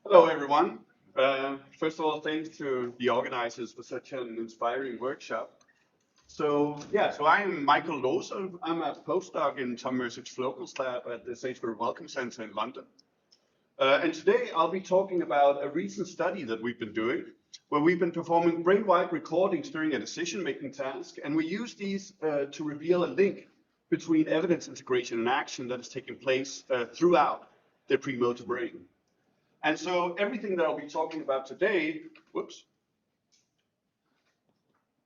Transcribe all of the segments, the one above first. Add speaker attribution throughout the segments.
Speaker 1: Hello, everyone. First of all, thanks to the organizers for such an inspiring workshop. So I'm Michael Lohse. I'm a postdoc in Tom Mercer's Flocals Lab at the Sainsbury Wellcome Center in London. And today I'll be talking about a recent study that we've been doing, where we've been performing brain-wide recordings during a decision-making task, and we use these to reveal a link between evidence integration and action that is taking place throughout the premotor brain. And so everything that I'll be talking about today,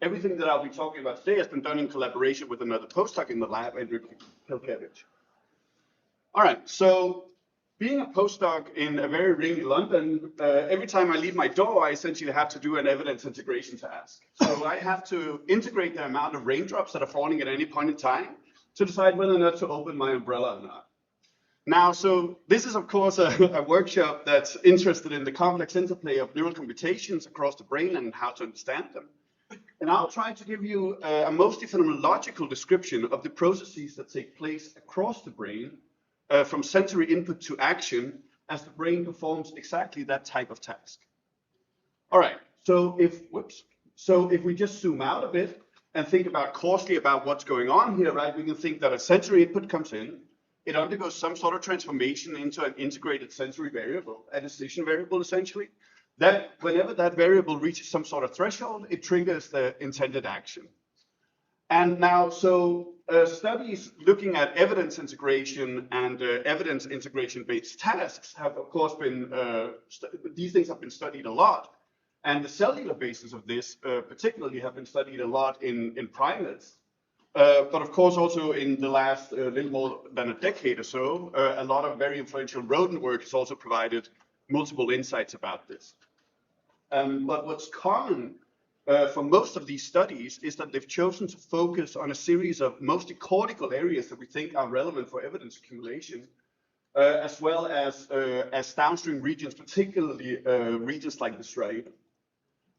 Speaker 1: everything that I'll be talking about today has been done in collaboration with another postdoc in the lab, Andrew Kilkevich. All right, so being a postdoc in a very rainy London, every time I leave my door, I essentially have to do an evidence integration task. So I have to integrate the amount of raindrops that are falling at any point in time to decide whether or not to open my umbrella or not. Now, so this is, of course, a workshop that's interested in the complex interplay of neural computations across the brain and how to understand them. And I'll try to give you a mostly phenomenological description of the processes that take place across the brain from sensory input to action as the brain performs exactly that type of task. All right, so if we just zoom out a bit and think about causally about what's going on here, right, we can think that a sensory input comes in. It undergoes some sort of transformation into an integrated sensory variable, a decision variable essentially, that whenever that variable reaches some sort of threshold, it triggers the intended action. And now, so studies looking at evidence integration and evidence integration-based tasks have, of course, been, these things have been studied a lot. And the cellular basis of this particularly have been studied a lot in primates. But of course, also in the last little more than a decade or so, a lot of very influential rodent work has also provided multiple insights about this. But what's common for most of these studies is that they've chosen to focus on a series of mostly cortical areas that we think are relevant for evidence accumulation, as well as downstream regions, particularly regions like the striatum.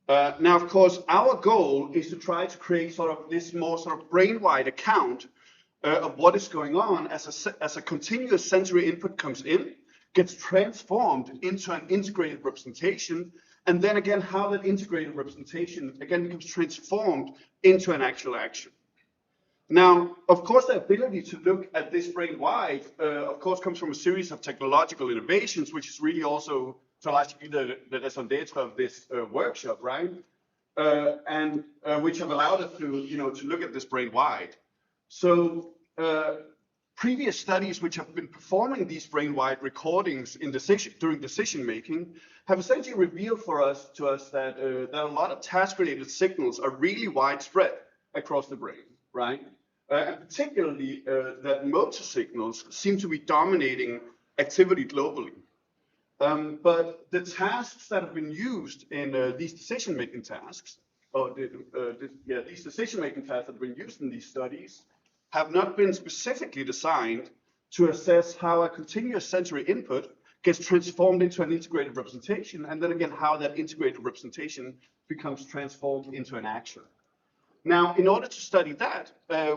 Speaker 1: Now, of course, our goal is to try to create sort of this more sort of brain-wide account of what is going on as a continuous sensory input comes in, gets transformed into an integrated representation, and then again, how that integrated representation again becomes transformed into an actual action. Now, of course, the ability to look at this brain-wide, of course, comes from a series of technological innovations, which is really also to largely the raison d'etre of this workshop, right? And which have allowed us to, to look at this brain-wide. So previous studies which have been performing these brain-wide recordings in during decision-making have essentially revealed to us that a lot of task-related signals are really widespread across the brain, right? And particularly that motor signals seem to be dominating activity globally. But the tasks that have been used in these decision-making tasks, these decision-making tasks that have been used in these studies have not been specifically designed to assess how a continuous sensory input gets transformed into an integrated representation, and then again, how that integrated representation becomes transformed into an action. Now, in order to study that,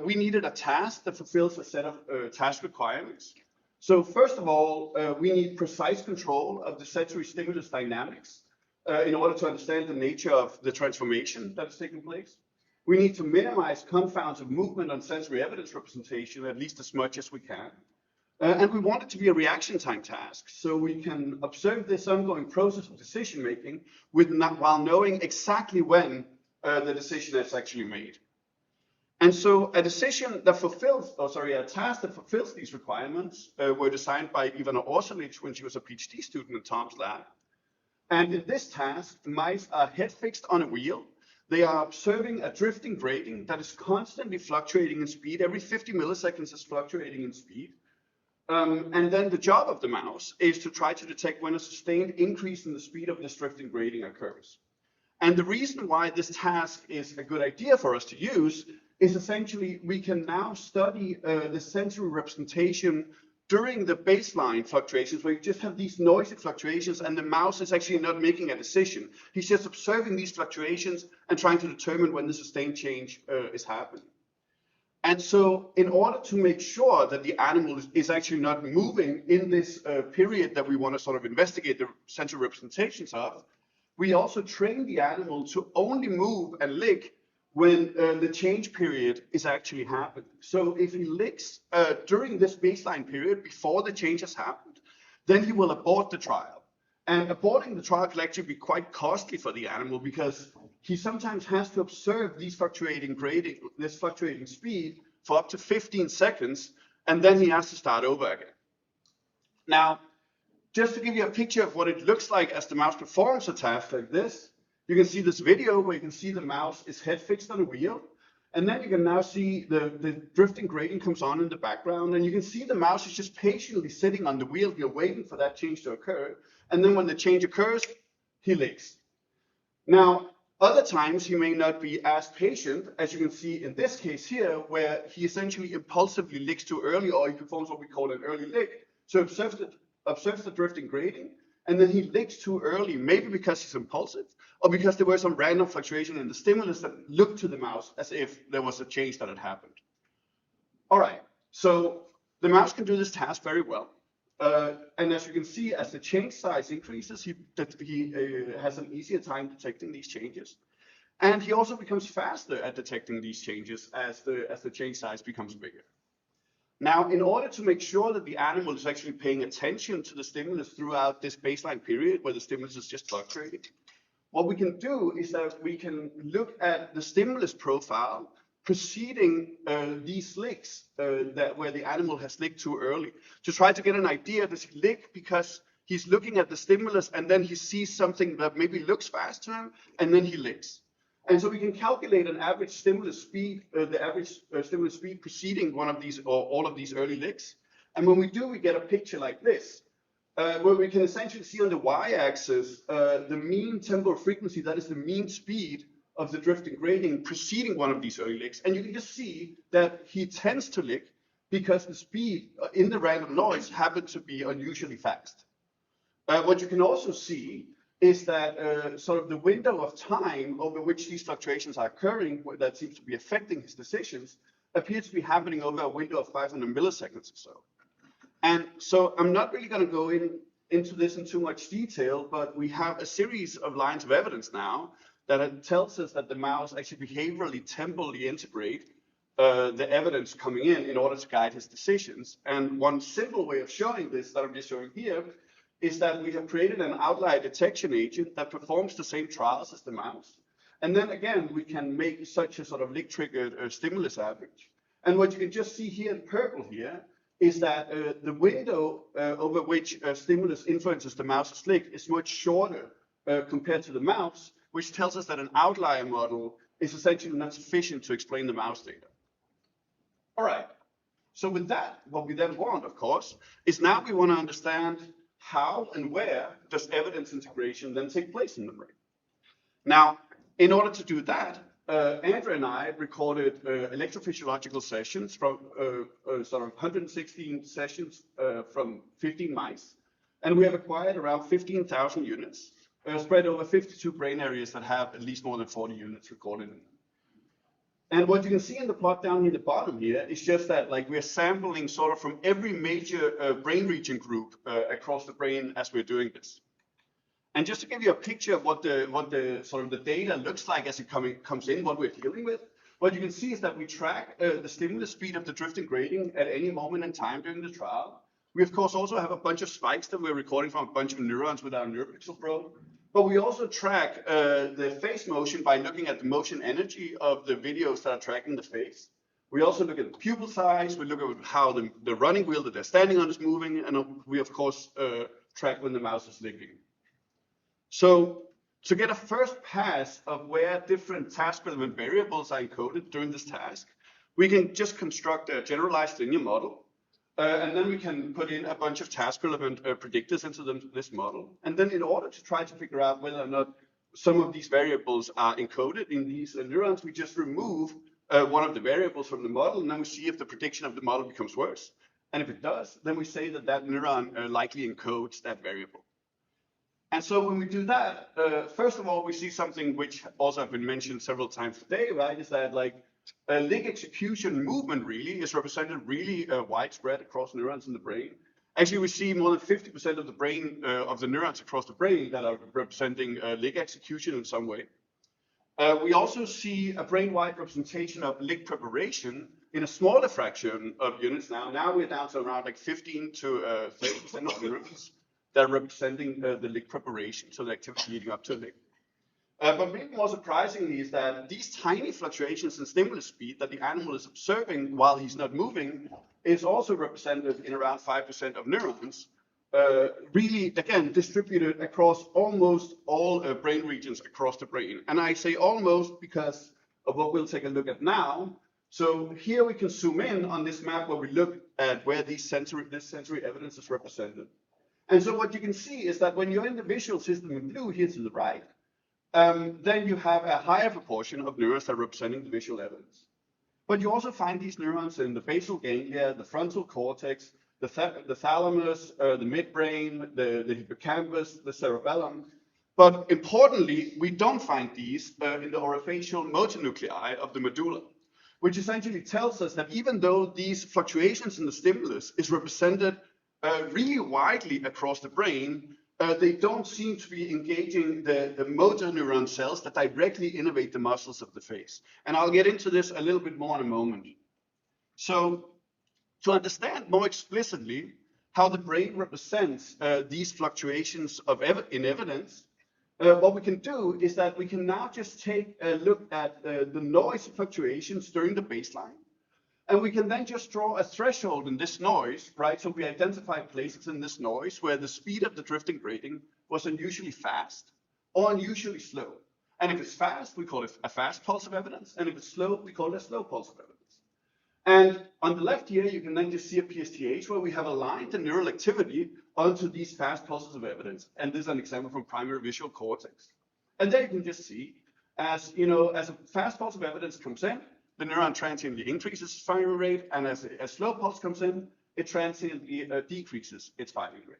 Speaker 1: we needed a task that fulfills a set of task requirements. So first of all, we need precise control of the sensory stimulus dynamics in order to understand the nature of the transformation that is taking place. We need to minimize confounds of movement on sensory evidence representation at least as much as we can. And we want it to be a reaction time task, so we can observe this ongoing process of decision making while knowing exactly when the decision is actually made. And so a decision that a task that fulfills these requirements were designed by Ivana Orsulic when she was a PhD student in Tom's lab. And in this task, the mice are head fixed on a wheel. They are observing a drifting grating that is constantly fluctuating in speed. Every 50 milliseconds is fluctuating in speed. And then the job of the mouse is to try to detect when a sustained increase in the speed of this drifting grating occurs. And the reason why this task is a good idea for us to use is essentially we can now study the sensory representation during the baseline fluctuations, where you just have these noisy fluctuations and the mouse is actually not making a decision. He's just observing these fluctuations and trying to determine when the sustained change is happening. And so in order to make sure that the animal is actually not moving in this period that we want to sort of investigate the central representations of, we also train the animal to only move and lick when the change period is actually happening. So if he licks during this baseline period before the change has happened, then he will abort the trial. And aborting the trial can actually be quite costly for the animal because he sometimes has to observe these this fluctuating speed for up to 15 seconds, and then he has to start over again. Now, just to give you a picture of what it looks like as the mouse performs a task like this, you can see this video where you can see the mouse is head fixed on a wheel, and then you can now see the drifting gradient comes on in the background, and you can see the mouse is just patiently sitting on the wheel here waiting for that change to occur, and then when the change occurs, he licks. Now, other times he may not be as patient, as you can see in this case here, where he essentially impulsively licks too early, or he performs what we call an early lick. So observes the drifting gradient, and then he licks too early, maybe because he's impulsive, or because there was some random fluctuation in the stimulus that looked to the mouse as if there was a change that had happened. All right, so the mouse can do this task very well. And as you can see, as the change size increases, he has an easier time detecting these changes. And he also becomes faster at detecting these changes as the change size becomes bigger. Now, in order to make sure that the animal is actually paying attention to the stimulus throughout this baseline period where the stimulus is just fluctuating, what we can do is that we can look at the stimulus profile preceding these licks where the animal has licked too early, to try to get an idea, does he lick because he's looking at the stimulus and then he sees something that maybe looks fast to him and then he licks. And so we can calculate an average stimulus speed, the average stimulus speed preceding one of these or all of these early licks. And when we do, we get a picture like this, where we can essentially see on the y-axis the mean temporal frequency, that is the mean speed of the drifting gradient preceding one of these early licks. And you can just see that he tends to lick because the speed in the random noise happens to be unusually fast. What you can also see is that sort of the window of time over which these fluctuations are occurring, that seems to be affecting his decisions, appears to be happening over a window of 500 milliseconds or so. And so I'm not really going to go into this in too much detail, but we have a series of lines of evidence now that tells us that the mouse actually behaviorally, temporally integrate the evidence coming in order to guide his decisions. And one simple way of showing this that I'm just showing here is that we have created an outlier detection agent that performs the same trials as the mouse. And then again, we can make such a sort of lick-triggered stimulus average. And what you can just see here in purple here is that the window over which stimulus influences the mouse's lick is much shorter compared to the mouse, which tells us that an outlier model is essentially not sufficient to explain the mouse data. All right, so with that, what we then want, of course, is now we want to understand how and where does evidence integration then take place in the brain. Now, in order to do that, Andrew and I recorded electrophysiological sessions from sort of 116 sessions from 15 mice, and we have acquired around 15,000 units spread over 52 brain areas that have at least more than 40 units recorded in them. And what you can see in the plot down here at the bottom here is just that, like, we're sampling sort of from every major brain region group across the brain as we're doing this. And just to give you a picture of what the sort of the data looks like as it comes in, what we're dealing with, what you can see is that we track the stimulus speed of the drifting gradient at any moment in time during the trial. We of course also have a bunch of spikes that we're recording from a bunch of neurons with our neuropixel probe. But we also track the face motion by looking at the motion energy of the videos that are tracking the face. We also look at the pupil size. We look at how the running wheel that they're standing on is moving. And we, of course, track when the mouse is licking. So to get a first pass of where different task-relevant variables are encoded during this task, we can just construct a generalized linear model. And then we can put in a bunch of task-relevant predictors into this model. And then in order to try to figure out whether or not some of these variables are encoded in these neurons, we just remove one of the variables from the model, and then we see if the prediction of the model becomes worse. And if it does, then we say that that neuron likely encodes that variable. And so when we do that, first of all, we see something which also have been mentioned several times today, right? Is that, like, leg execution movement really is represented really widespread across neurons in the brain. Actually, we see more than 50% of the brain, of the neurons across the brain that are representing leg execution in some way. We also see a brain-wide representation of leg preparation in a smaller fraction of units now. Now we're down to around like 15 to 30% of neurons that are representing the leg preparation, so the activity leading up to a leg. But maybe more surprisingly is that these tiny fluctuations in stimulus speed that the animal is observing while he's not moving is also represented in around 5% of neurons, really, again, distributed across almost all brain regions across the brain. And I say almost because of what we'll take a look at now. So here we can zoom in on this map where we look at where this sensory evidence is represented. And so what you can see is that when you're in the visual system in blue here to the right, then you have a higher proportion of neurons that are representing the visual evidence. But you also find these neurons in the basal ganglia, the frontal cortex, the thalamus, the midbrain, the hippocampus, the cerebellum. But importantly, we don't find these in the orofacial motor nuclei of the medulla, which essentially tells us that even though these fluctuations in the stimulus is represented really widely across the brain, they don't seem to be engaging the motor neuron cells that directly innervate the muscles of the face. And I'll get into this a little bit more in a moment. So to understand more explicitly how the brain represents these fluctuations in evidence, what we can do is that we can now just take a look at the noise fluctuations during the baseline. And we can then just draw a threshold in this noise, right? So we identify places in this noise where the speed of the drifting grading was unusually fast or unusually slow. And if it's fast, we call it a fast pulse of evidence. And if it's slow, we call it a slow pulse of evidence. And on the left here, you can then just see a PSTH where we have aligned the neural activity onto these fast pulses of evidence. And this is an example from primary visual cortex. And there you can just see, as a fast pulse of evidence comes in, the neuron transiently increases its firing rate, and as a slow pulse comes in, it transiently decreases its firing rate.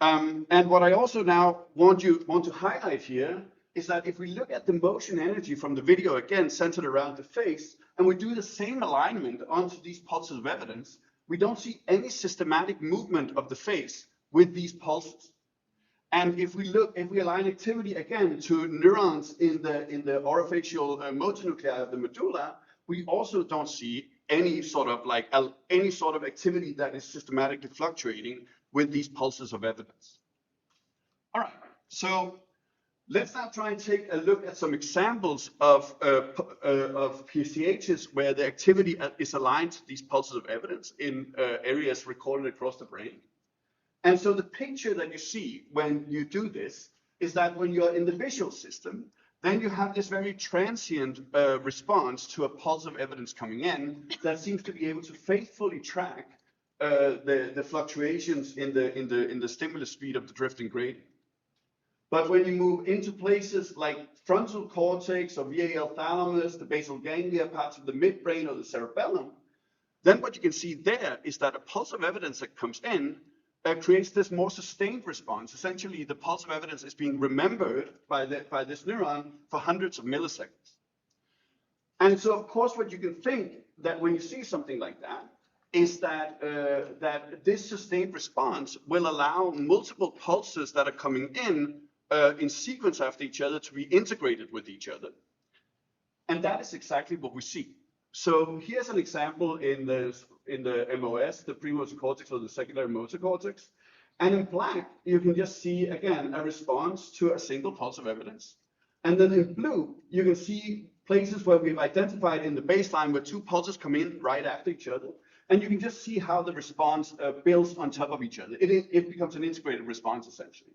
Speaker 1: And what I also now want to highlight here is that if we look at the motion energy from the video, again, centered around the face, and we do the same alignment onto these pulses of evidence, we don't see any systematic movement of the face with these pulses. And if we align activity again to neurons in the orofacial motor nuclei of the medulla, we also don't see any sort of activity that is systematically fluctuating with these pulses of evidence. All right, so let's now try and take a look at some examples of PSTHs where the activity is aligned to these pulses of evidence in areas recorded across the brain. And so the picture that you see when you do this is that when you're in the visual system, then you have this very transient response to a pulse of evidence coming in that seems to be able to faithfully track the fluctuations in the stimulus speed of the drifting gradient. But when you move into places like frontal cortex or VAL thalamus, the basal ganglia, parts of the midbrain or the cerebellum, then what you can see there is that a pulse of evidence that comes in creates this more sustained response. Essentially, the pulse of evidence is being remembered by this neuron for hundreds of milliseconds. And so, of course, what you can think that when you see something like that is that this sustained response will allow multiple pulses that are coming in sequence after each other to be integrated with each other. And that is exactly what we see. So here's an example in the MOS, the premotor cortex or the secondary motor cortex. And in black, you can just see, again, a response to a single pulse of evidence. And then in blue, you can see places where we've identified in the baseline where two pulses come in right after each other. And you can just see how the response builds on top of each other. It becomes an integrated response, essentially.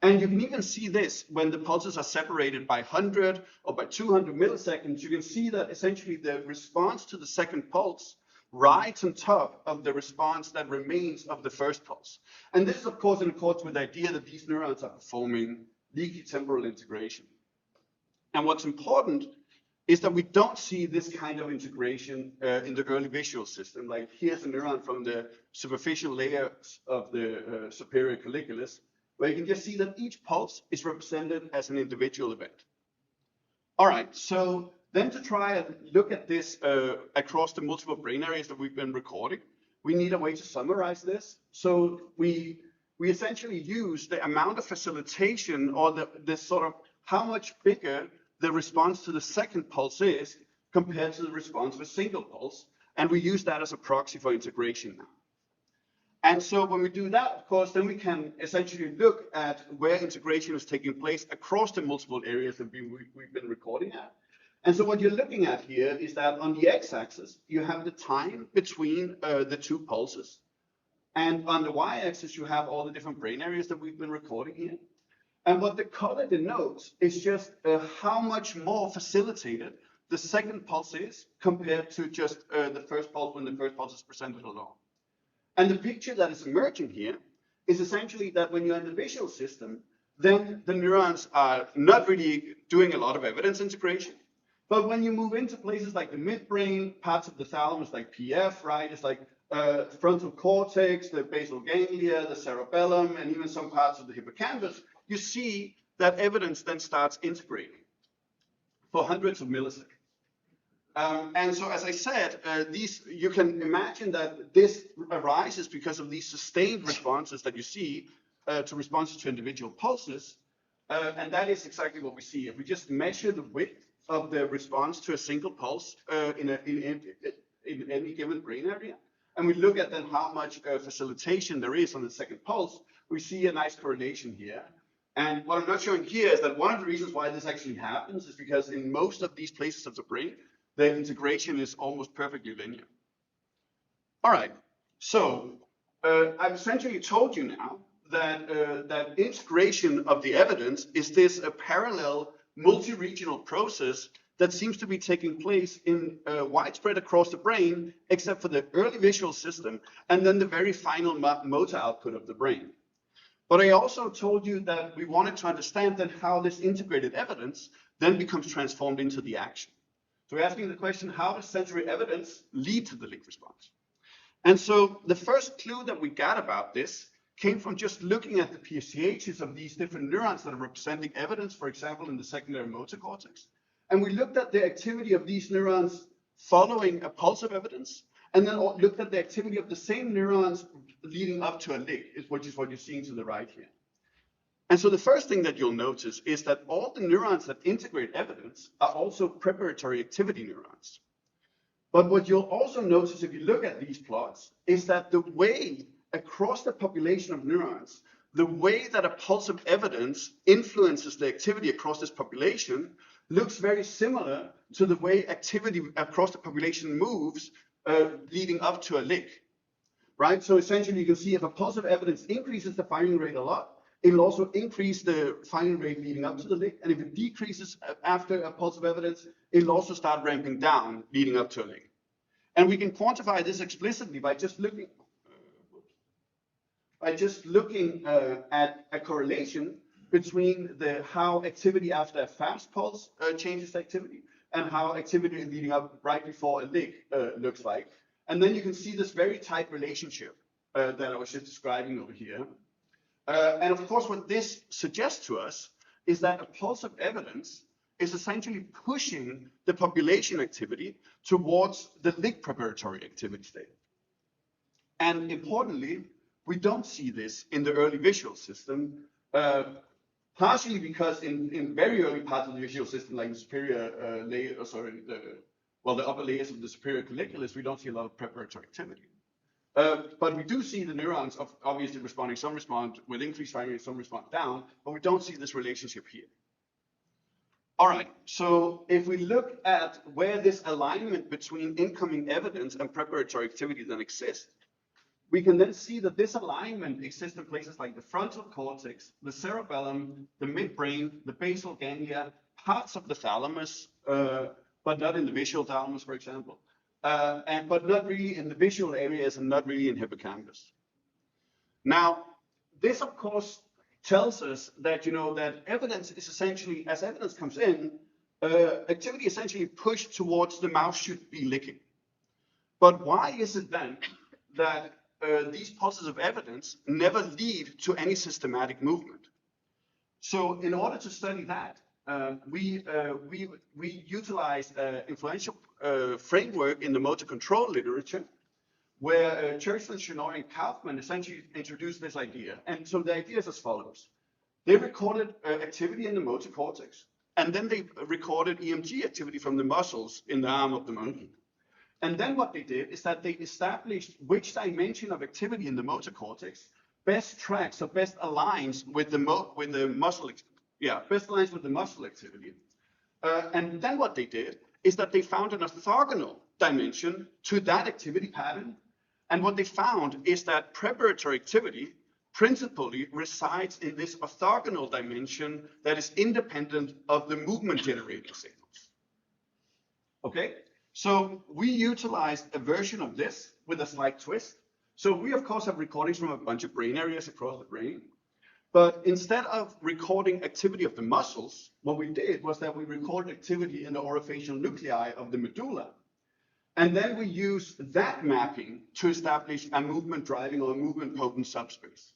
Speaker 1: And you can even see this when the pulses are separated by 100 or by 200 milliseconds. You can see that essentially the response to the second pulse rides on top of the response that remains of the first pulse. And this is, of course, in accordance with the idea that these neurons are performing leaky temporal integration. And what's important is that we don't see this kind of integration in the early visual system. Like here's a neuron from the superficial layers of the superior colliculus, where you can just see that each pulse is represented as an individual event. All right, so then to try and look at this across the multiple brain areas that we've been recording, we need a way to summarize this. So we essentially use the amount of facilitation, or the sort of how much bigger the response to the second pulse is compared to the response of a single pulse. And we use that as a proxy for integration now. And so when we do that, of course, then we can essentially look at where integration is taking place across the multiple areas that we've been recording at. And so what you're looking at here is that on the x-axis, you have the time between the two pulses. And on the y-axis, you have all the different brain areas that we've been recording here. And what the color denotes is just how much more facilitated the second pulse is compared to just the first pulse when the first pulse is presented alone. And the picture that is emerging here is essentially that when you're in the visual system, then the neurons are not really doing a lot of evidence integration. But when you move into places like the midbrain, parts of the thalamus like PF, right? It's like frontal cortex, the basal ganglia, the cerebellum, and even some parts of the hippocampus, you see that evidence then starts integrating for hundreds of milliseconds. And so, as I said, you can imagine that this arises because of these sustained responses that you see to responses to individual pulses. And that is exactly what we see. If we just measure the width of the response to a single pulse in any given brain area, and we look at then how much facilitation there is on the second pulse, we see a nice correlation here. And what I'm not showing here is that one of the reasons why this actually happens is because in most of these places of the brain, the integration is almost perfectly linear. All right, so I've essentially told you now that that integration of the evidence is this a parallel multi-regional process that seems to be taking place in widespread across the brain, except for the early visual system and then the very final motor output of the brain. But I also told you that we wanted to understand then how this integrated evidence then becomes transformed into the action. So we're asking the question, how does sensory evidence lead to the link response? And so the first clue that we got about this came from just looking at the PSCHs of these different neurons that are representing evidence, for example, in the secondary motor cortex. And we looked at the activity of these neurons following a pulse of evidence, and then looked at the activity of the same neurons leading up to a lick, which is what you're seeing to the right here. And so the first thing that you'll notice is that all the neurons that integrate evidence are also preparatory activity neurons. But what you'll also notice if you look at these plots is that the way across the population of neurons, the way that a pulse of evidence influences the activity across this population looks very similar to the way activity across the population moves leading up to a lick, right? So essentially you can see if a pulse of evidence increases the firing rate a lot, it will also increase the firing rate leading up to the lick. And if it decreases after a pulse of evidence, it will also start ramping down leading up to a lick. And we can quantify this explicitly by just looking at a correlation between how activity after a fast pulse changes activity and how activity leading up right before a lick looks like. And then you can see this very tight relationship that I was just describing over here. And of course, what this suggests to us is that a pulse of evidence is essentially pushing the population activity towards the lick preparatory activity state. And importantly, we don't see this in the early visual system, partially because in very early parts of the visual system, like the superior the upper layers of the superior colliculus, we don't see a lot of preparatory activity. But we do see the neurons obviously responding. Some respond with increased firing rate, some respond down, but we don't see this relationship here. All right, so if we look at where this alignment between incoming evidence and preparatory activity then exists, we can then see that this alignment exists in places like the frontal cortex, the cerebellum, the midbrain, the basal ganglia, parts of the thalamus, but not in the visual thalamus, for example. But not really in the visual areas and not really in hippocampus. Now, this of course tells us that that evidence is essentially, as evidence comes in, activity essentially pushed towards the mouse should be licking. But why is it then that these pulses of evidence never lead to any systematic movement? So in order to study that, we utilize influential framework in the motor control literature, where Churchland, Shenoy, and Kaufman essentially introduced this idea. And so the idea is as follows. They recorded activity in the motor cortex, and then they recorded EMG activity from the muscles in the arm of the monkey. And then what they did is that they established which dimension of activity in the motor cortex best tracks or best aligns with the muscle activity. And then what they did is that they found an orthogonal dimension to that activity pattern. And what they found is that preparatory activity principally resides in this orthogonal dimension that is independent of the movement generating signals. Okay, so we utilized a version of this with a slight twist. So we of course have recordings from a bunch of brain areas across the brain. But instead of recording activity of the muscles, what we did was that we recorded activity in the orofacial nuclei of the medulla. And then we use that mapping to establish a movement driving or a movement potent subspace.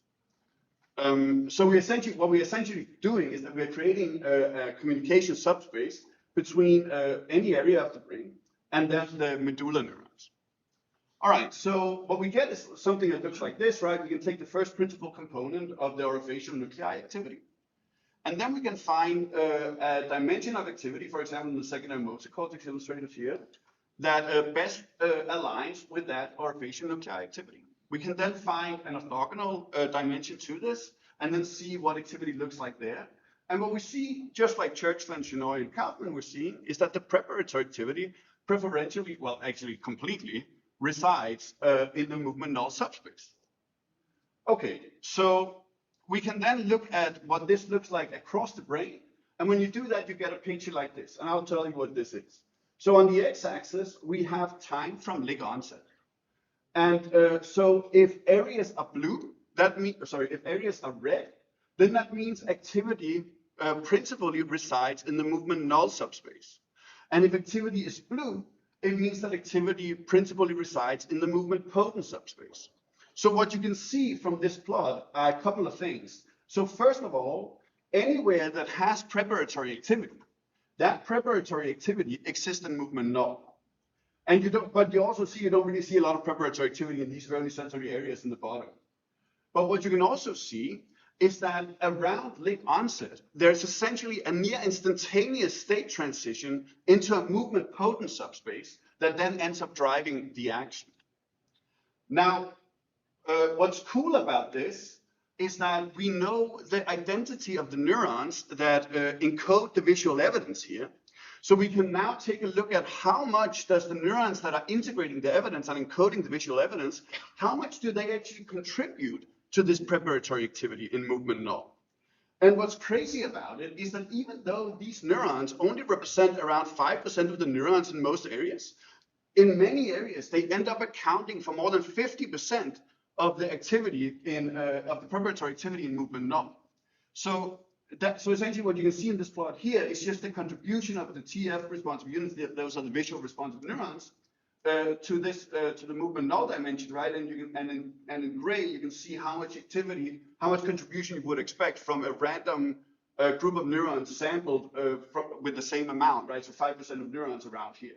Speaker 1: So what we're essentially doing is that we're creating a communication subspace between any area of the brain and then the medulla neurons. All right, so what we get is something that looks like this, right? We can take the first principal component of the orofacial nuclei activity. And then we can find a dimension of activity, for example, in the secondary motor cortex illustrated here, that best aligns with that orofacial nuclei activity. We can then find an orthogonal dimension to this and then see what activity looks like there. And what we see, just like Churchland, Shenoy, and Kaufman we're seeing, is that the preparatory activity preferentially, well, actually completely, resides in the movement null subspace. Okay, so we can then look at what this looks like across the brain. And when you do that, you get a picture like this. And I'll tell you what this is. So on the x-axis, we have time from lick onset. And so if areas are blue, if areas are red, then that means activity principally resides in the movement null subspace. And if activity is blue, it means that activity principally resides in the movement potent subspace. So what you can see from this plot are a couple of things. So first of all, anywhere that has preparatory activity, that preparatory activity exists in movement null. And but you also see, you don't really see a lot of preparatory activity in these early sensory areas in the bottom. But what you can also see is that around lick onset, there's essentially a near instantaneous state transition into a movement potent subspace that then ends up driving the action. Now, what's cool about this is that we know the identity of the neurons that encode the visual evidence here. So we can now take a look at how much does the neurons that are integrating the evidence and encoding the visual evidence, how much do they actually contribute to this preparatory activity in movement null? And what's crazy about it is that even though these neurons only represent around 5% of the neurons in most areas, in many areas, they end up accounting for more than 50% of the activity of the preparatory activity in movement null. So essentially what you can see in this plot here is just the contribution of the TF responsive units, those are the visual responsive neurons, to the movement null dimension, right? And in gray you can see how much activity, how much contribution you would expect from a random group of neurons sampled with the same amount, right? So 5% of neurons around here.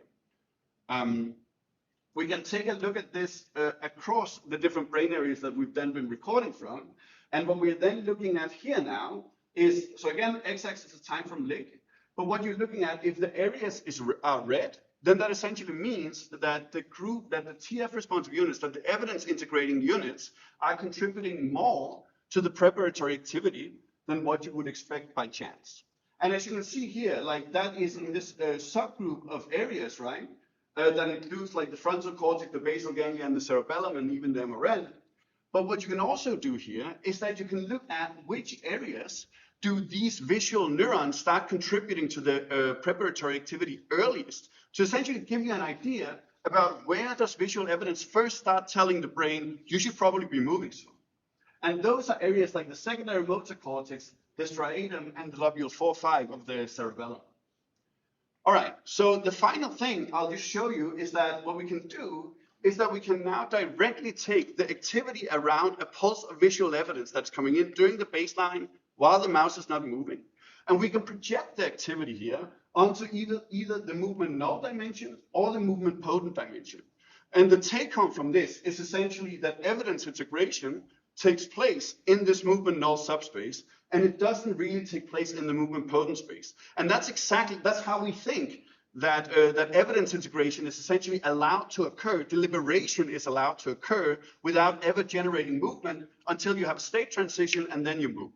Speaker 1: We can take a look at this across the different brain areas that we've then been recording from. And what we're then looking at here now is, so again, x-axis is time from lick. But what you're looking at, if the areas are red, then that essentially means that the TF responsive units, that the evidence integrating units are contributing more to the preparatory activity than what you would expect by chance. And as you can see here, like that is in this subgroup of areas, right? That includes like the frontal cortex, the basal ganglia, and the cerebellum, and even the MRN. But what you can also do here is that you can look at which areas do these visual neurons start contributing to the preparatory activity earliest, to essentially give you an idea about where does visual evidence first start telling the brain you should probably be moving soon. And those are areas like the secondary motor cortex, the striatum, and the lobule 4-5 of the cerebellum. All right, so the final thing I'll just show you is that what we can do is that we can now directly take the activity around a pulse of visual evidence that's coming in during the baseline while the mouse is not moving. And we can project the activity here onto either the movement null dimension or the movement potent dimension. And the take home from this is essentially that evidence integration takes place in this movement null subspace, and it doesn't really take place in the movement potent space. And that's how we think that that evidence integration is essentially allowed to occur, deliberation is allowed to occur without ever generating movement until you have a state transition and then you move.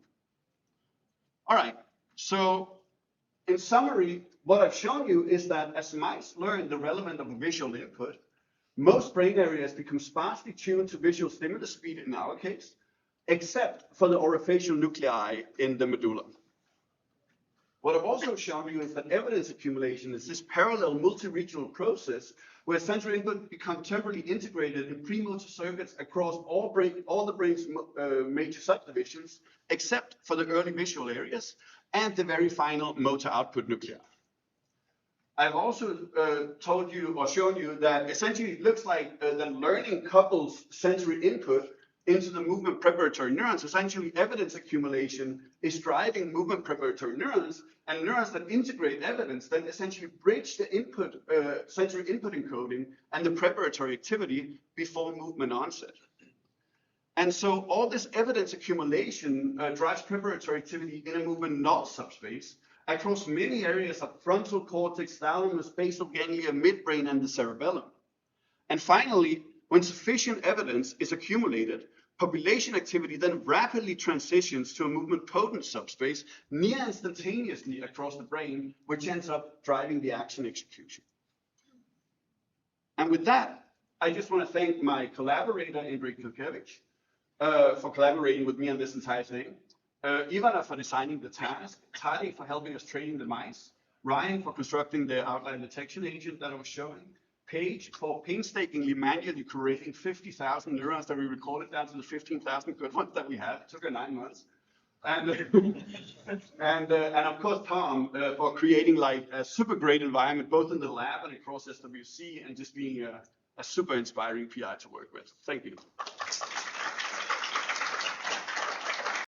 Speaker 1: All right, so in summary, what I've shown you is that as mice learn the relevant of a visual input, most brain areas become sparsely tuned to visual stimulus speed in our case, except for the orofacial nuclei in the medulla. What I've also shown you is that evidence accumulation is this parallel multi-regional process where sensory input becomes temporally integrated in premotor circuits across all the brain's major subdivisions, except for the early visual areas and the very final motor output nuclei. I've also told you or shown you that essentially it looks like the learning couples sensory input into the movement preparatory neurons. Essentially, evidence accumulation is driving movement preparatory neurons, and neurons that integrate evidence then essentially bridge the input, sensory input encoding and the preparatory activity before movement onset. And so all this evidence accumulation drives preparatory activity in a movement null subspace across many areas of frontal cortex, thalamus, basal ganglia, midbrain, and the cerebellum. And finally, when sufficient evidence is accumulated, population activity then rapidly transitions to a movement potent subspace near instantaneously across the brain, which ends up driving the action execution. And with that, I just want to thank my collaborator, Indrik Kilkevich, for collaborating with me on this entire thing. Ivana for designing the task, Tali for helping us training the mice, Ryan for constructing the outline detection agent that I was showing, Paige for painstakingly manually curating 50,000 neurons that we recorded down to the 15,000 good ones that we have. It took her 9 months. And of course, Tom for creating like a super great environment, both in the lab and across SWC, and just being a super inspiring PI to work with. Thank you.